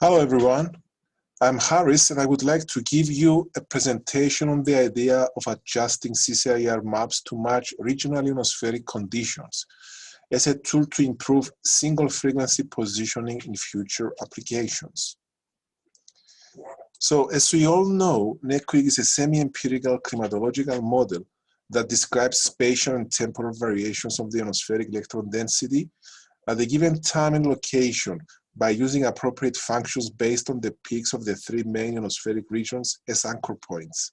Hello everyone, I'm Harris and I would like to give you a presentation on the idea of adjusting CCIR maps to match regional ionospheric conditions as a tool to improve single frequency positioning in future applications. So as we all know, NeQuick is a semi-empirical climatological model that describes spatial and temporal variations of the ionospheric electron density at a given time and location by using appropriate functions based on the peaks of the three main ionospheric regions as anchor points.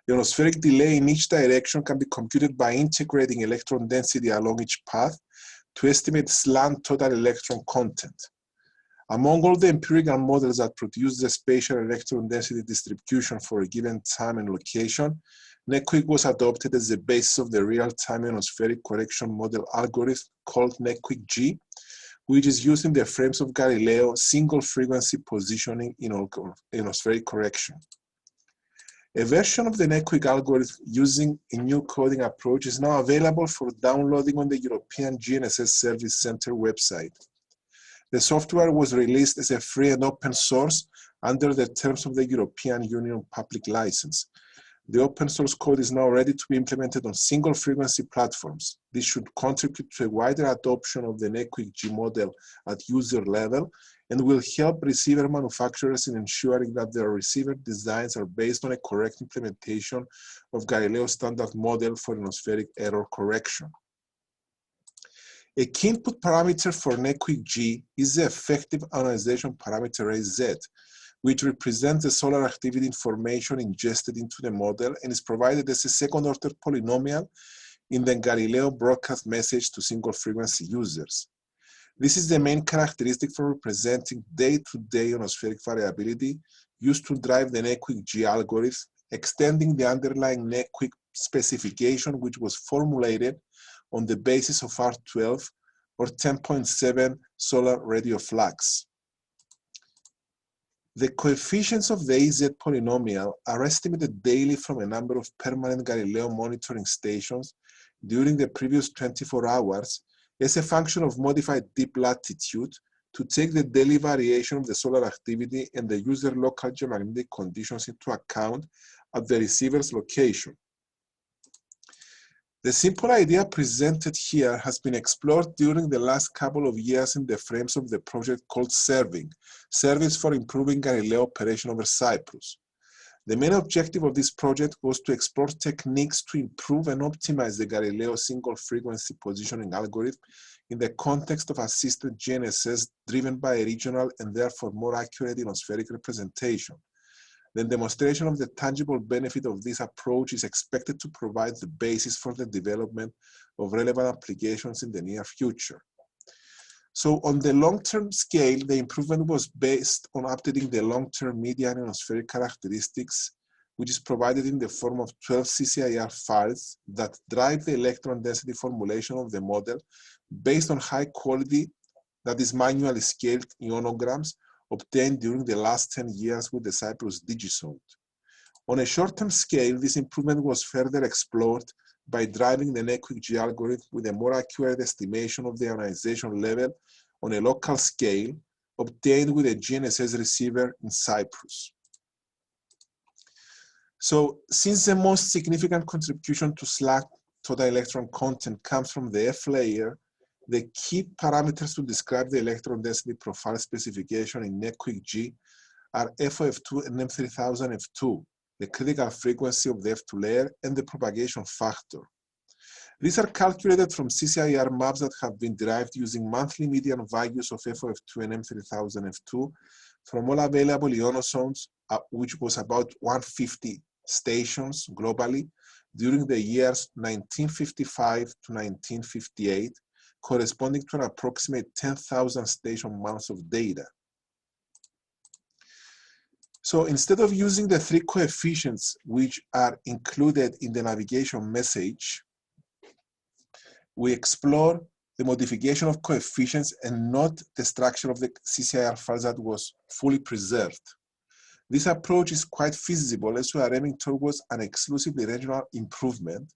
The ionospheric delay in each direction can be computed by integrating electron density along each path to estimate slant total electron content. Among all the empirical models that produce the spatial electron density distribution for a given time and location, NeQuick was adopted as the basis of the real-time ionospheric correction model algorithm called NeQuick-G, which is used in the frames of Galileo single frequency positioning in ionospheric correction. A version of the NeQuick algorithm using a new coding approach is now available for downloading on the European GNSS Service Center website. The software was released as a free and open source under the terms of the European Union public license. The open source code is now ready to be implemented on single frequency platforms. This should contribute to a wider adoption of the NeQuick-G model at user level and will help receiver manufacturers in ensuring that their receiver designs are based on a correct implementation of Galileo standard model for ionospheric error correction. A key input parameter for NeQuick-G is the effective ionization parameter AZ, which represents the solar activity information ingested into the model and is provided as a second-order polynomial in the Galileo broadcast message to single-frequency users. This is the main characteristic for representing day-to-day ionospheric variability used to drive the NeQuick-G algorithm, extending the underlying NeQuick specification, which was formulated on the basis of R12 or 10.7 solar radio flux. The coefficients of the AZ polynomial are estimated daily from a number of permanent Galileo monitoring stations during the previous 24 hours as a function of modified deep latitude to take the daily variation of the solar activity and the user local geomagnetic conditions into account at the receiver's location. The simple idea presented here has been explored during the last couple of years in the frames of the project called SERVING, Service for Improving Galileo Operation over Cyprus. The main objective of this project was to explore techniques to improve and optimize the Galileo single frequency positioning algorithm in the context of assisted GNSS driven by a regional and therefore more accurate ionospheric representation. The demonstration of the tangible benefit of this approach is expected to provide the basis for the development of relevant applications in the near future. So on the long-term scale, the improvement was based on updating the long-term median ionospheric characteristics, which is provided in the form of 12 CCIR files that drive the electron density formulation of the model based on high quality, that is manually scaled ionograms, obtained during the last 10 years with the Cyprus DigiZone. On a short-term scale, this improvement was further explored by driving the NeQuick-G algorithm with a more accurate estimation of the ionization level on a local scale, obtained with a GNSS receiver in Cyprus. So, since the most significant contribution to slack total electron content comes from the F layer, the key parameters to describe the electron density profile specification in NeQuick-G are FOF2 and M3000F2, the critical frequency of the F2 layer, and the propagation factor. These are calculated from CCIR maps that have been derived using monthly median values of FOF2 and M3000F2 from all available ionozones, which was about 150 stations globally during the years 1955 to 1958, corresponding to an approximate 10,000 station months of data. So instead of using the three coefficients which are included in the navigation message, we explore the modification of coefficients and not the structure of the CCIR files that was fully preserved. This approach is quite feasible as we are aiming towards an exclusively regional improvement,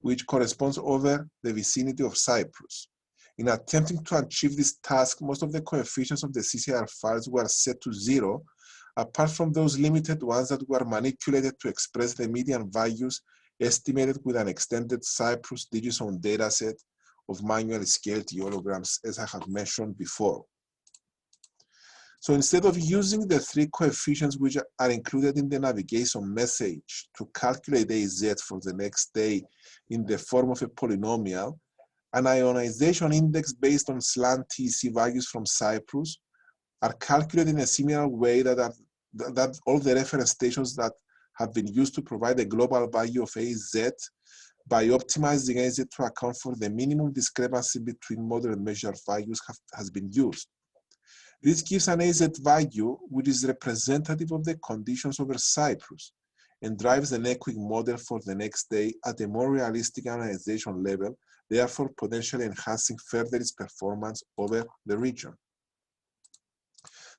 which corresponds over the vicinity of Cyprus. In attempting to achieve this task, most of the coefficients of the CCIR files were set to 0, apart from those limited ones that were manipulated to express the median values estimated with an extended Cyprus Digizone dataset of manually scaled ionograms, as I have mentioned before. So instead of using the 3 coefficients which are included in the navigation message to calculate AZ for the next day in the form of a polynomial, an ionization index based on slant TC values from Cyprus are calculated in a similar way that all the reference stations that have been used to provide a global value of AZ by optimizing AZ to account for the minimum discrepancy between model and measured values has been used. This gives an AZ value which is representative of the conditions over Cyprus and drives the NeQuick model for the next day at a more realistic ionization level, therefore potentially enhancing further its performance over the region.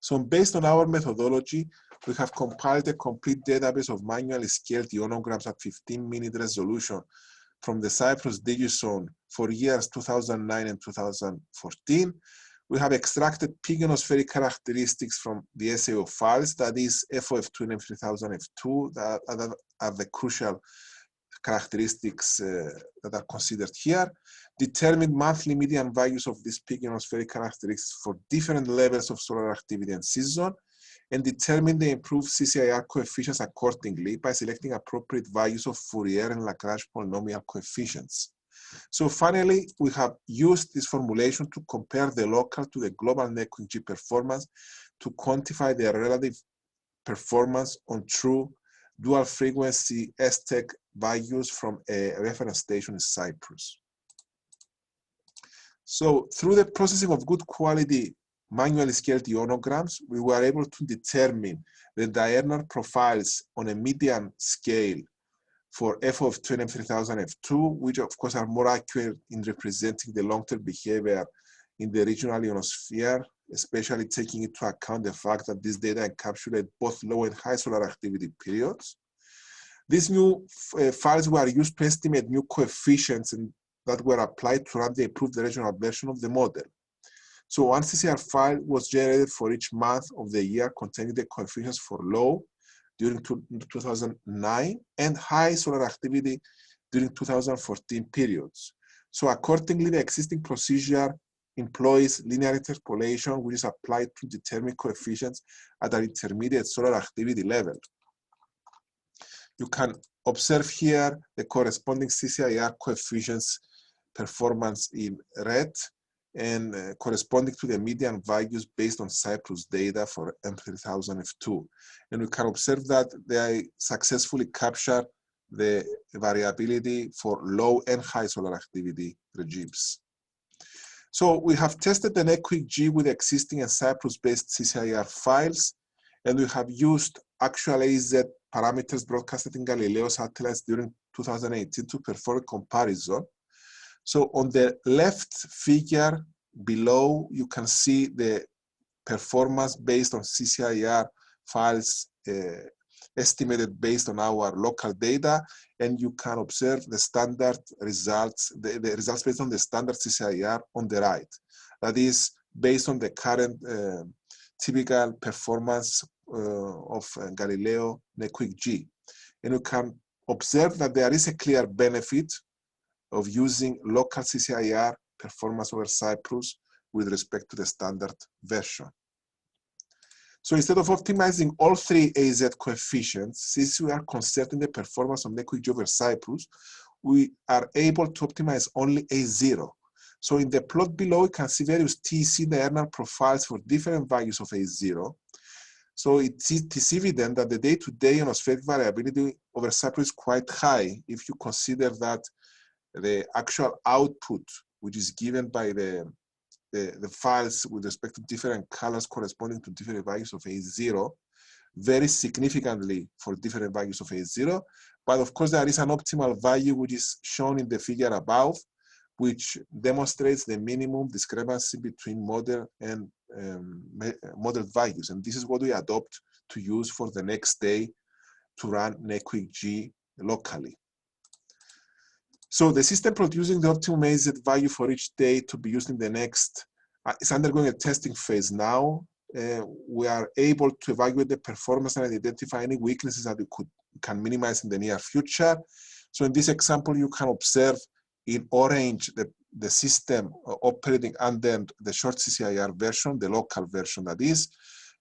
So based on our methodology, we have compiled a complete database of manually scaled ionograms at 15-minute resolution from the Cyprus Digizone for years 2009 and 2014. We have extracted peak ionospheric characteristics from the SAO files, that is FOF2 and M3000F2, that are the crucial characteristics that are considered here, determined monthly median values of these peak ionospheric characteristics for different levels of solar activity and season, and determine the improved CCIR coefficients accordingly by selecting appropriate values of Fourier and Lagrange polynomial coefficients. So finally, we have used this formulation to compare the local to the global NeQuick-G performance to quantify their relative performance on true dual frequency STEC values from a reference station in Cyprus. So through the processing of good quality manually scaled ionograms, we were able to determine the diurnal profiles on a median scale for FOF2 and M3000F2, which of course are more accurate in representing the long-term behavior in the regional ionosphere, especially taking into account the fact that this data encapsulate both low and high solar activity periods. These new files were used to estimate new coefficients that were applied to run the improved regional version of the model. So one CCIR file was generated for each month of the year containing the coefficients for low during 2009 and high solar activity during 2014 periods. So accordingly, the existing procedure employs linear interpolation, which is applied to determine coefficients at an intermediate solar activity level. You can observe here the corresponding CCIR coefficients performance in red and corresponding to the median values based on Cyprus data for M3000F2. And we can observe that they successfully capture the variability for low and high solar activity regimes. So we have tested the NeQuick-G with existing and Cyprus-based CCIR files, and we have used actual AZ parameters broadcasted in Galileo satellites during 2018 to perform a comparison. So on the left figure below, you can see the performance based on CCIR files estimated based on our local data, and you can observe the standard results, the results based on the standard CCIR on the right. That is based on the current typical performance of Galileo NeQuick-G. And you can observe that there is a clear benefit of using local CCIR performance over Cyprus with respect to the standard version. So instead of optimizing all 3 AZ coefficients, since we are concerning the performance of NeQuick-G over Cyprus, we are able to optimize only A0. So in the plot below, you can see various TC diurnal profiles for different values of A0. So it is evident that the day-to-day ionospheric variability over Cyprus is quite high if you consider that the actual output, which is given by the files with respect to different colors corresponding to different values of A0, varies significantly for different values of A0. But of course, there is an optimal value which is shown in the figure above, which demonstrates the minimum discrepancy between model and model values. And this is what we adopt to use for the next day to run NeQuick-G locally. So the system producing the optimum AZ value for each day to be used in the next, is undergoing a testing phase now. We are able to evaluate the performance and identify any weaknesses that we can minimize in the near future. So in this example, you can observe in orange the system operating under the short CCIR version, the local version that is.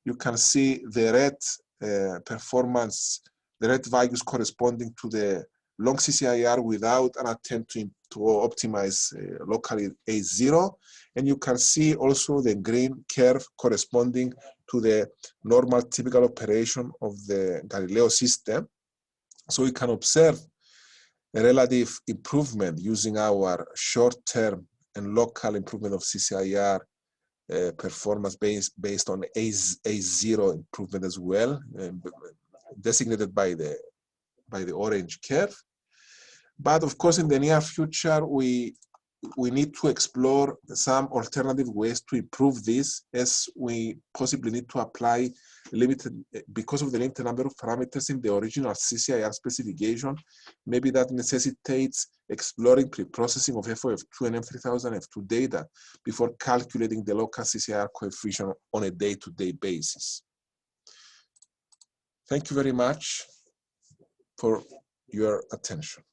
You can see the red performance, the red values corresponding to the long CCIR without an attempt to optimize locally A0. And you can see also the green curve corresponding to the normal typical operation of the Galileo system. So we can observe a relative improvement using our short-term and local improvement of CCIR performance based on A0 improvement as well, designated by the orange curve. But of course, in the near future, we need to explore some alternative ways to improve this, as we possibly need to apply because of the limited number of parameters in the original CCIR specification. Maybe that necessitates exploring pre-processing of FOF2 and M3000 F2 data before calculating the local CCIR coefficient on a day-to-day basis. Thank you very much for your attention.